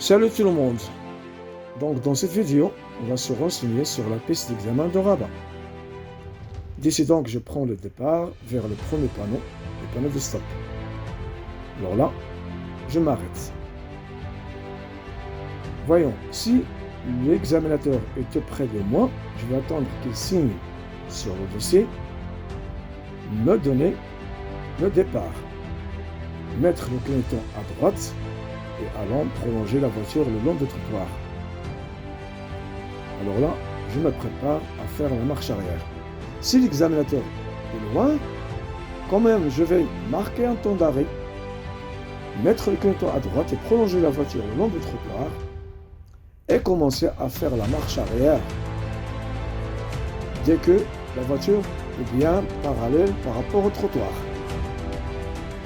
Salut tout le monde. Donc dans cette vidéo, on va se renseigner sur la piste d'examen de Rabat. D'ici donc, je prends le départ vers le premier panneau, le panneau de stop. Alors là, je m'arrête. Voyons, si l'examinateur est près de moi, je vais attendre qu'il signe sur le dossier, me donner le départ, mettre le clignotant à droite et allons prolonger la voiture le long du trottoir. Alors là, je me prépare à faire la marche arrière. Si l'examinateur est loin, quand même, je vais marquer un temps d'arrêt, mettre le clignotant à droite et prolonger la voiture le long du trottoir et commencer à faire la marche arrière dès que la voiture est bien parallèle par rapport au trottoir.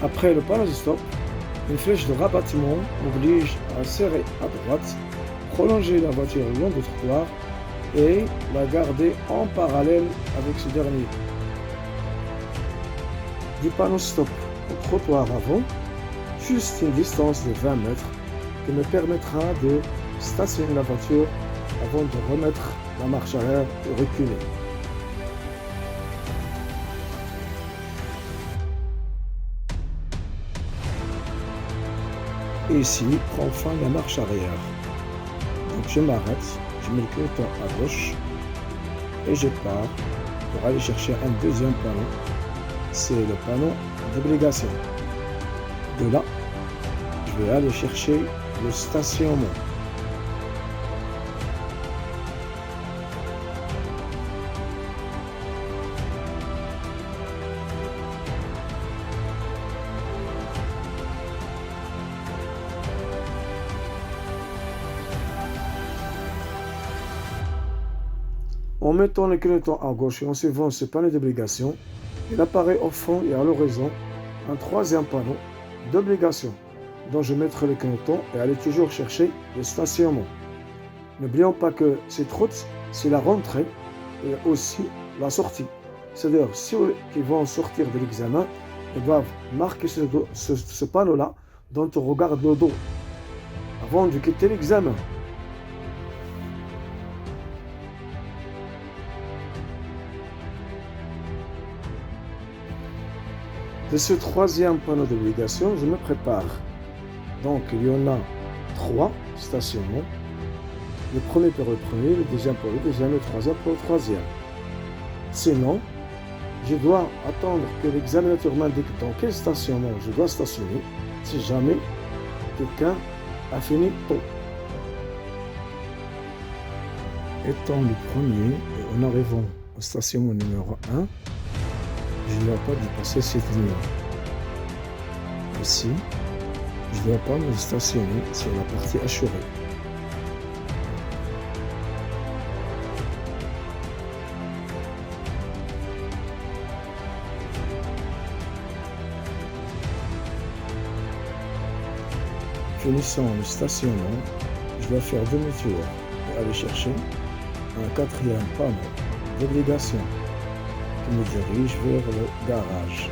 Après le panneau de stop, une flèche de rabattement m'oblige à serrer à droite, prolonger la voiture le long du trottoir et la garder en parallèle avec ce dernier. Du panneau stop au trottoir avant, juste une distance de 20 mètres qui me permettra de stationner la voiture avant de remettre la marche arrière et reculer. Et ici, prend fin la marche arrière. Donc je m'arrête, je mets le clignotant à gauche et je pars pour aller chercher un deuxième panneau. C'est le panneau d'obligation. De là, je vais aller chercher le stationnement. En mettant le clignotant à gauche et en suivant ce panneau d'obligation, il apparaît au fond et à l'horizon un troisième panneau d'obligation dont je mettrai le clignotant et aller toujours chercher le stationnement. N'oublions pas que cette route, c'est la rentrée et aussi la sortie. C'est-à-dire, ceux qui vont sortir de l'examen, ils doivent marquer ce panneau-là dont on regarde le dos avant de quitter l'examen. De ce troisième panneau d'obligation, je me prépare. Donc, il y en a 3 stationnements. Le premier pour le premier, le deuxième pour le deuxième, le troisième pour le troisième. Sinon, je dois attendre que l'examinateur m'indique dans quel stationnement je dois stationner si jamais quelqu'un a fini tôt. Étant le premier et en arrivant au stationnement numéro 1, je ne dois pas dépasser cette ligne. Ici, je ne dois pas me stationner sur la partie assurée. Finissant le stationnement, je dois faire demi-tour et aller chercher un quatrième panneau d'obligation qui me dirige vers le garage.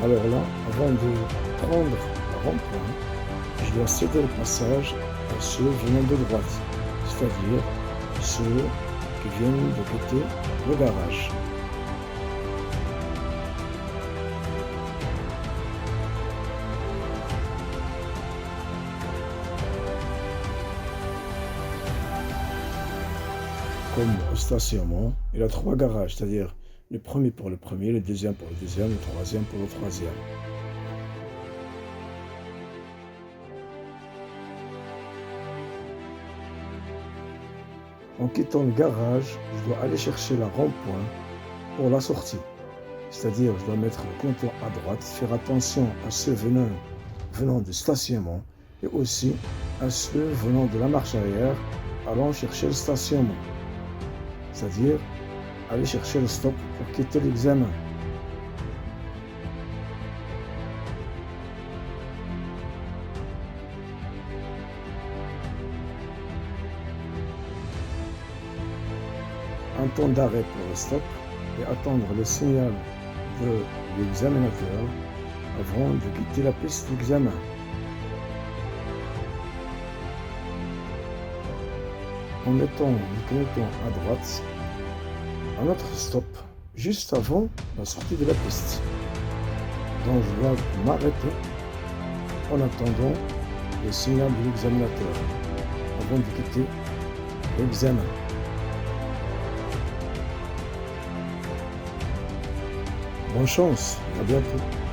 Alors là, avant de prendre le rond-point, je dois céder le passage à ceux venant de droite, c'est-à-dire ceux qui viennent de quitter le garage. Comme au stationnement, il y a 3 garages, c'est-à-dire le premier pour le premier, le deuxième pour le deuxième, le troisième pour le troisième. En quittant le garage, je dois aller chercher la rond-point pour la sortie. C'est-à-dire, je dois mettre le clignotant à droite, faire attention à ceux venant du stationnement et aussi à ceux venant de la marche arrière, allant chercher le stationnement. C'est-à-dire, aller chercher le stop pour quitter l'examen. un temps d'arrêt pour le stop et attendre le signal de l'examinateur avant de quitter la piste d'examen. En mettant le clignotant à droite, un autre stop juste avant la sortie de la piste. Donc je dois m'arrêter en attendant le signal de l'examinateur avant de quitter l'examen. Bonne chance, à bientôt.